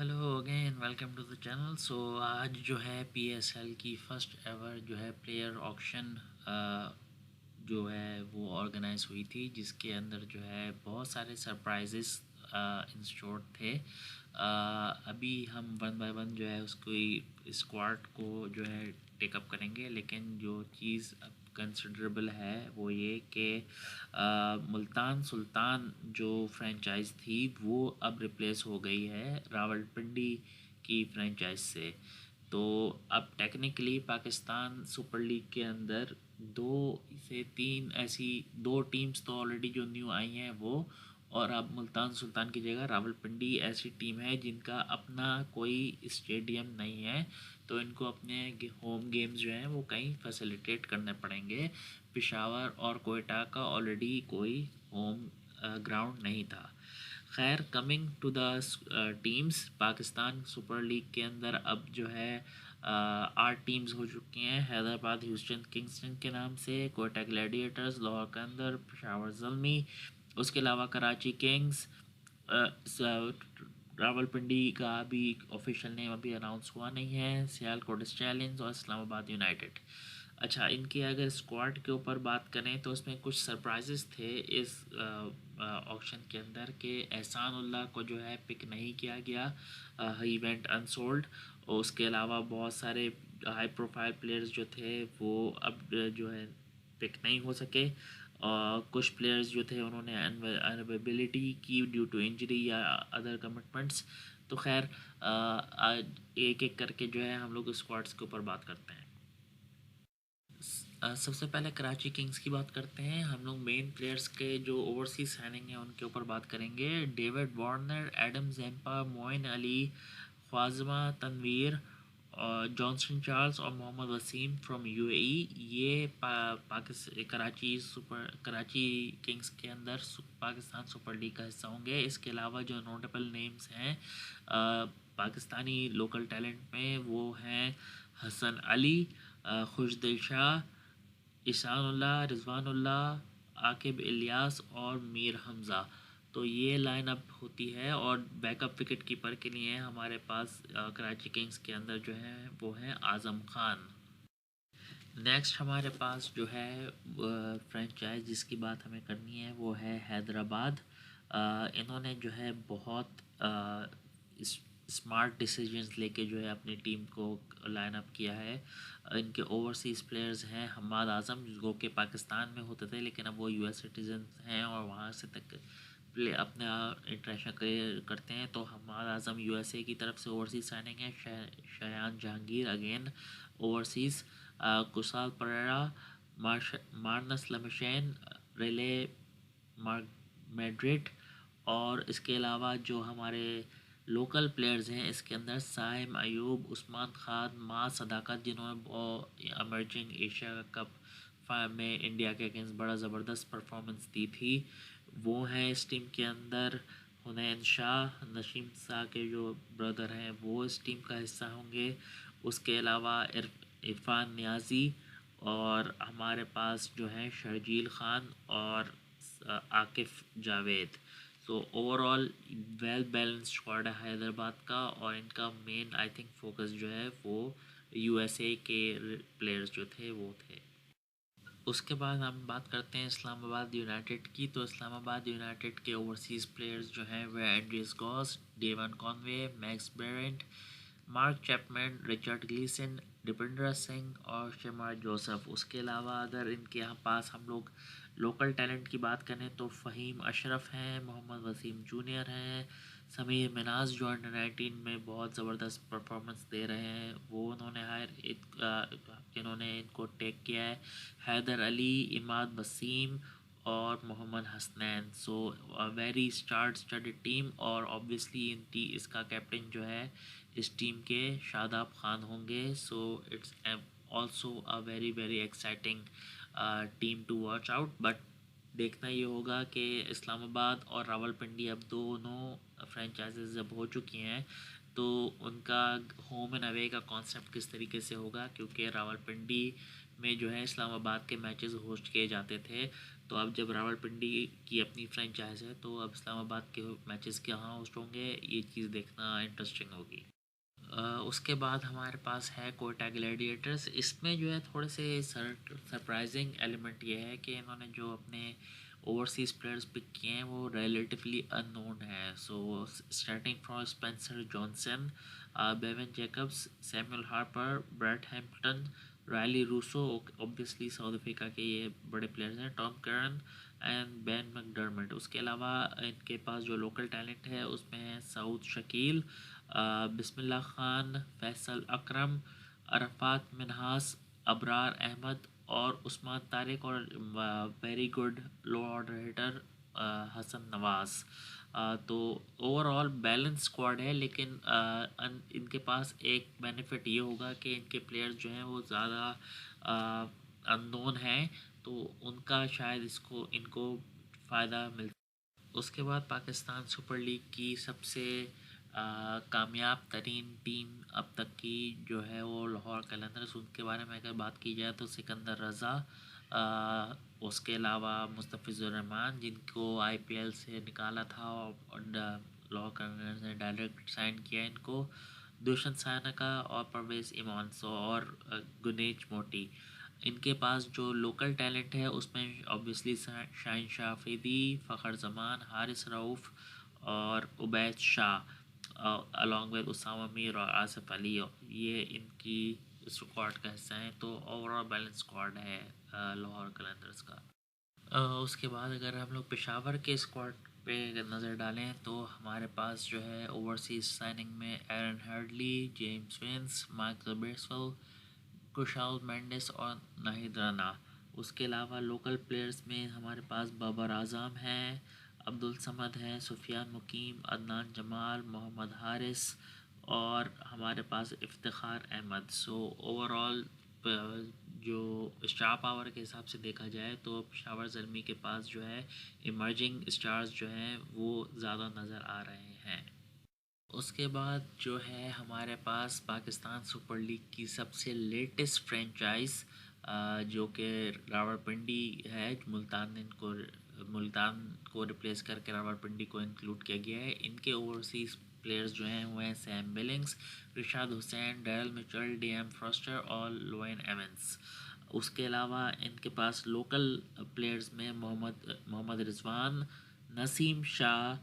Hello again welcome to the channel. So आज जो है पीएसएल की फ़र्स्ट एवर जो है प्लेयर ऑक्शन जो है वो ऑर्गेनाइज हुई थी, जिसके अंदर जो है बहुत सारे सरप्राइजेस इन स्टोर थे। अभी हम वन बाय वन जो है उसको स्क्वाड को जो है टेकअप करेंगे, लेकिन जो चीज़ अब कंसिडरेबल है वो ये कि मुल्तान सुल्तान जो फ्रेंचाइज थी वो अब रिप्लेस हो गई है रावलपिंडी की फ्रेंचाइज से। तो अब टेक्निकली पाकिस्तान सुपर लीग के अंदर 2 से 3 ऐसी 2 टीम्स तो ऑलरेडी जो न्यू आई हैं वो, और अब मुल्तान सुल्तान की जगह रावलपिंडी ऐसी टीम है जिनका अपना कोई स्टेडियम नहीं है, तो इनको अपने होम गेम्स जो हैं वो कहीं फैसिलिटेट करने पड़ेंगे। पेशावर और कोयटा का ऑलरेडी कोई होम ग्राउंड नहीं था। खैर, coming to the teams, Pakistan super league के अंदर अब जो है 8 टीम्स हो चुकी हैं। हैदराबाद ह्यूस्टन किंग्सटन के नाम से, कोयटा ग्लैडिएटर्स, लाहौर कंदर, पेशावर ज़ल्मी, उसके अलावा कराची किंग्स, रावलपिंडी का अभी ऑफिशियल नेम अभी अनाउंस हुआ नहीं है, सियालकोट स्टैलियंस और इस्लामाबाद यूनाइटेड। अच्छा, इनकी अगर स्क्वाड के ऊपर बात करें तो इसमें कुछ सरप्राइजेस थे इस ऑक्शन के अंदर के एहसानुल्लाह को जो है पिक नहीं किया गया, ही वेंट अनसोल्ड। और उसके अलावा बहुत सारे हाई प्रोफाइल प्लेयर्स जो थे वो अब जो है पिक नहीं हो सके, और कुछ प्लेयर्स जो थे उन्होंने अनअवेलेबिलिटी की ड्यू टू इंजरी या अदर कमिटमेंट्स। तो खैर, आज एक एक करके जो है हम लोग स्क्वाड्स के ऊपर बात करते हैं। सबसे पहले कराची किंग्स की बात करते हैं। हम लोग मेन प्लेयर्स के जो ओवरसीज साइनिंग है उनके ऊपर बात करेंगे। David Warner, Adam Zampa, Moeen Ali, ख्वाजमा तनवीर और जॉनसन चार्ल्स और मोहम्मद वसीम फ्रॉम यूएई, ये कराची किंग्स के अंदर पाकिस्तान सुपर लीग का हिस्सा होंगे। इसके अलावा जो नोटेबल नेम्स हैं पाकिस्तानी लोकल टैलेंट में, वो हैं हसन अली, खुशदिल शाह, ईशानुल्लाह, रिजवानुल्लाह, आकिब इलियास और मीर हमज़ा। तो ये लाइन अप होती है, और बैकअप विकेट कीपर के लिए हमारे पास कराची किंग्स के अंदर जो है वो है आज़म खान। नेक्स्ट हमारे पास जो है फ्रेंचाइज जिसकी बात हमें करनी है वो है हैदराबाद। इन्होंने जो है बहुत स्मार्ट डिसीजंस लेके जो है अपनी टीम को लाइन अप किया है। इनके ओवरसीज़ प्लेयर्स हैं हम्माद आज़म, जो कि पाकिस्तान में होते थे लेकिन अब वो यूएस सिटीज़न हैं और वहाँ से तक प्ले अपना इंटरनेशनल करियर करते हैं। तो हम्माद आज़म यूएसए की तरफ से ओवरसीज़ साइनिंग है। Shayan Jahangir again overseas, Kusal Perera, Marnus Labuschagne, Riley Meredith. और इसके अलावा जो हमारे लोकल प्लेयर्स हैं इसके अंदर साइम अयूब, उस्मान खान, माँ सदाकत, जिन्होंने अमर्जिंग एशिया कप में इंडिया के अगेंस्ट बड़ा ज़बरदस्त परफॉर्मेंस दी थी, वो हैं इस टीम के अंदर। हुनैन शाह, नशीम शाह के जो ब्रदर हैं वो इस टीम का हिस्सा होंगे। उसके अलावा इरफान नियाज़ी, और हमारे पास जो है शर्जील ख़ान और Akif Javed. So overall well balanced squad है हैदराबाद का, और इनका मेन आई थिंक फोकस जो है वो यूएसए के प्लेयर्स जो थे वो थे। उसके बाद हम बात करते हैं इस्लामाबाद यूनाइटेड की। तो इस्लामाबाद यूनाइटेड के ओवरसीज़ प्लेयर्स जो हैं वह Andries Gous, Devon Conway, Max Bryant, Mark Chapman, Richard Gleeson, Dipendra Singh और शमार जोसेफ। उसके अलावा अगर इनके यहाँ पास हम लोग लोकल टैलेंट की बात करें तो फ़हीम अशरफ हैं, मोहम्मद वसीम जूनियर हैं, समीर मिनाज जो अंडर 19 में बहुत ज़बरदस्त परफॉर्मेंस दे रहे हैं, वो उन्होंने जिन्होंने इनको टेक किया है। हैदर अली, इमाद वसीम और Mohammad Hasnain. So very star studded team, और ऑब्वियसली इसका कैप्टन जो है इस टीम के शादाब खान होंगे। So it's also a very very exciting team to watch out. But देखना ये होगा कि इस्लामाबाद और रावलपिंडी अब दोनों फ्रेंचाइजेस जब हो चुकी हैं तो उनका होम एंड अवे का कॉन्सेप्ट किस तरीके से होगा, क्योंकि रावलपिंडी में जो है इस्लामाबाद के मैचेस होस्ट किए जाते थे, तो अब जब रावलपिंडी की अपनी फ्रेंचाइज है तो अब इस्लामाबाद के मैचेस कहाँ होस्ट होंगे, ये चीज़ देखना इंटरेस्टिंग होगी। उसके बाद हमारे पास है कोयटा ग्लैडिएटर्स। इसमें जो है थोड़े से सरप्राइजिंग एलिमेंट ये है कि इन्होंने जो अपने ओवरसीज़ प्लेयर्स पिक किए हैं वो रिलेटिवली अननोन है। So starting from Spencer Johnson, Bevan Jacobs, Samuel Harper, Brad Hampton, Riley Rossouw, obviously South Africa के ये बड़े प्लेयर्स हैं, Tom Curran and Ben McDermott. उसके अलावा इनके पास जो लोकल टैलेंट है उसमें है सऊद शकील, बिस्मिल्लाह खान, फैसल अकरम, अरफात मिनहास, अबरार अहमद और उस्मान तारिक और वेरी गुड लो ऑर्डर हिटर हसन नवाज़। तो ओवरऑल बैलेंस स्क्वाड है, लेकिन इनके पास एक बेनिफिट ये होगा कि इनके प्लेयर्स जो हैं वो ज़्यादा अननोन हैं, तो उनका शायद इसको इनको फ़ायदा मिल। उसके बाद पाकिस्तान सुपर लीग की सबसे कामयाब तरीन टीम अब तक की जो है वो लाहौर कलंदर्स। उनके बारे में अगर बात की जाए तो सिकंदर रज़ा, उसके अलावा मुस्तफ़िज़ुर रहमान जिनको आईपीएल से निकाला था और लाहौर कलंदर्स ने डायरेक्ट साइन किया इनको, दुष्यंत सायना और परवेज़ इमान और गुनेज मोटी। इनके पास जो लोकल टैलेंट है उसमें ऑब्वियसली शाहिन शाह अफरीदी, फ़खर जमान, हारिस रऊफ़ और उबैद शाह अलॉन्ग विद उसामा मीर और आसिफ अली, ये इनकी स्क्वाड का हिस्सा हैं। तो ओवरऑल बैलेंस स्क्वाड है लाहौर कलंदर्स का। उसके बाद अगर हम लोग पेशावर के स्क्वाड पे नज़र डालें तो हमारे पास जो है ओवरसीज़ साइनिंग में Aaron Hardie, James Vince, Michael Bracewell, Kusal Mendis और नाहिद राना। उसके अलावा लोकल प्लेयर्स में हमारे पास बाबर आज़म हैं, अब्दुल समद हैं, सुफियान मुकीम, अदनान जमाल, मोहम्मद हारिस और हमारे पास इफ्तिखार अहमद। सो ओवरऑल जो स्टार पावर के हिसाब से देखा जाए तो पेशावर ज़ल्मी के पास जो है इमर्जिंग स्टार्स जो हैं वो ज़्यादा नज़र आ रहे हैं। उसके बाद जो है हमारे पास पाकिस्तान सुपर लीग की सबसे लेटेस्ट फ्रेंचाइज जो कि रावलपिंडी है, मुल्तान को रिप्लेस करके रावलपिंडी को इंक्लूड किया गया है। इनके ओवरसीज़ प्लेयर्स जो हैं वो हैं Sam Billings, Rishad Hussain, Daryl Mitchell, DM Froster और लोएन एवंस। उसके अलावा इनके पास लोकल प्लेयर्स में मोहम्मद रिजवान, नसीम शाह,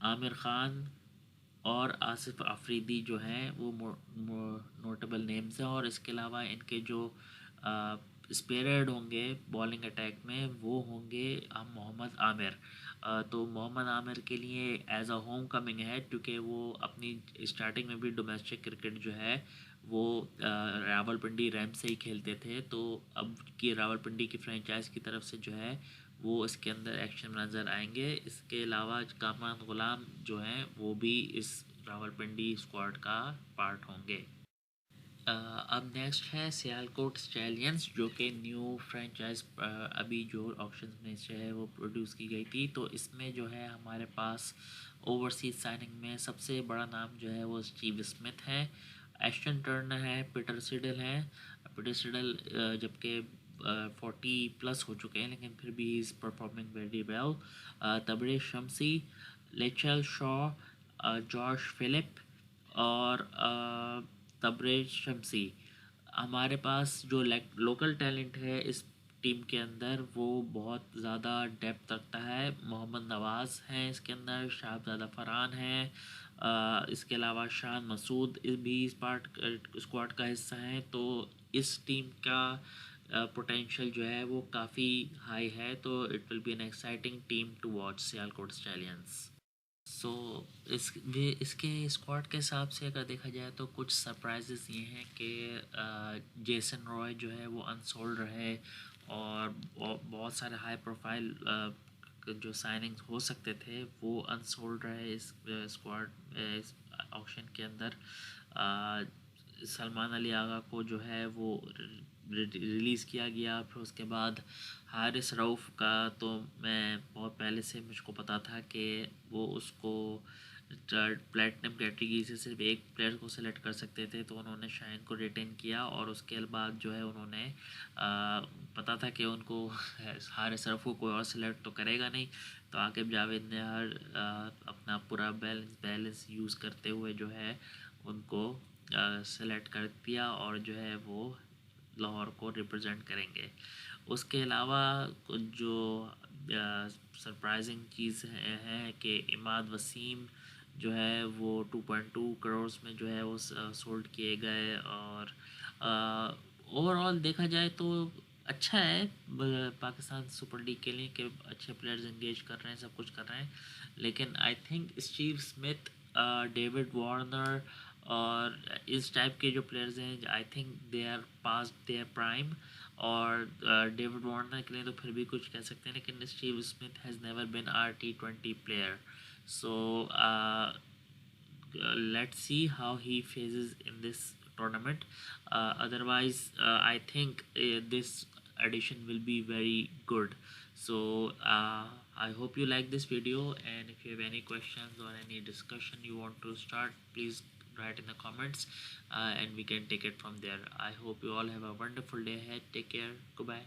आमिर ख़ान और आसिफ अफरीदी जो हैं वो नोटेबल नेम्स हैं। और इसके अलावा इनके जो स्पेयर्ड होंगे बॉलिंग अटैक में वो होंगे मोहम्मद आमिर। तो मोहम्मद आमिर के लिए एज अ होम कमिंग है, क्योंकि वो अपनी स्टार्टिंग में भी डोमेस्टिक क्रिकेट जो है वो रावलपिंडी रैम से ही खेलते थे। तो अब की रावलपिंडी की फ्रेंचाइज की तरफ से जो है वो इसके अंदर एक्शन नज़र आएंगे। इसके अलावा कामरान गुलाम जो हैं वो भी इस रावलपिंडी स्क्वाड का पार्ट होंगे। अब नेक्स्ट है सियालकोट स्टैलियंस, जो कि न्यू फ्रेंचाइज अभी जो ऑक्शन में से है वो प्रोड्यूस की गई थी। तो इसमें जो है हमारे पास ओवरसीज साइनिंग में सबसे बड़ा नाम जो है वो स्टीव स्मिथ है, एस्टन टर्नर है, पीटर सिडल है। पीटर सिडल जबकि 40+ हो चुके हैं लेकिन फिर भी is performing very well. Tabraiz Shamsi, लेचल शॉ, जॉश फिलिप और तबरेज शमसी। हमारे पास जो लोकल टैलेंट है इस टीम के अंदर वो बहुत ज़्यादा डेप्थ रखता है। मोहम्मद नवाज़ हैं इसके अंदर, शाहज़ादा फरहान हैं, इसके अलावा शान मसूद भी इस पार्ट स्क्वाड का हिस्सा हैं। तो इस टीम का पोटेंशियल जो है वो काफ़ी हाई है। तो it will be an exciting team to watch Sialkot Stallions. So इसके स्क्वाड के हिसाब से अगर देखा जाए तो कुछ सरप्राइजेस ये हैं कि जेसन रॉय जो है वो अनसोल्ड रहे और बहुत सारे हाई प्रोफाइल जो साइनिंग्स हो सकते थे वो अनसोल्ड रहे इस स्क्वाड इस ऑक्शन के अंदर। सलमान अली आगा को जो है वो रिलीज़ किया गया। फिर उसके बाद हारिस रऊफ़ का तो मैं बहुत पहले से मुझको पता था कि वो उसको प्लेटिनम कैटेगरी से सिर्फ एक प्लेयर को सिलेक्ट कर सकते थे, तो उन्होंने शाइन को रिटेन किया। और उसके बाद जो है उन्होंने पता था कि उनको हारिस सरफ को कोई और सिलेक्ट तो करेगा नहीं, तो आकिब जावेद ने अपना पूरा बैलेंस यूज़ करते हुए जो है उनको सेलेक्ट कर दिया, और जो है वो लाहौर को रिप्रेजेंट करेंगे। उसके अलावा कुछ जो सरप्राइजिंग चीज़ है कि इमाद वसीम जो है वो 2.2 करोड़ में जो है वो सोल्ड किए गए। और ओवरऑल देखा जाए तो अच्छा है पाकिस्तान सुपर लीग के लिए कि अच्छे प्लेयर्स इंगेज कर रहे हैं, सब कुछ कर रहे हैं। लेकिन I think Steve Smith, David Warner और इस टाइप के जो प्लेयर्स हैं, I think they are past their prime. और डेविड वार्नर के लिए तो फिर भी कुछ कह सकते हैं, लेकिन Steve Smith has never been a T20 player. So let's see how he faces in this tournament. Otherwise, I think this edition will be very good. So I hope you like this video, and if you have any questions or any discussion you want to start, please write in the comments, and we can take it from there. I hope you all have a wonderful day ahead. Take care. Goodbye.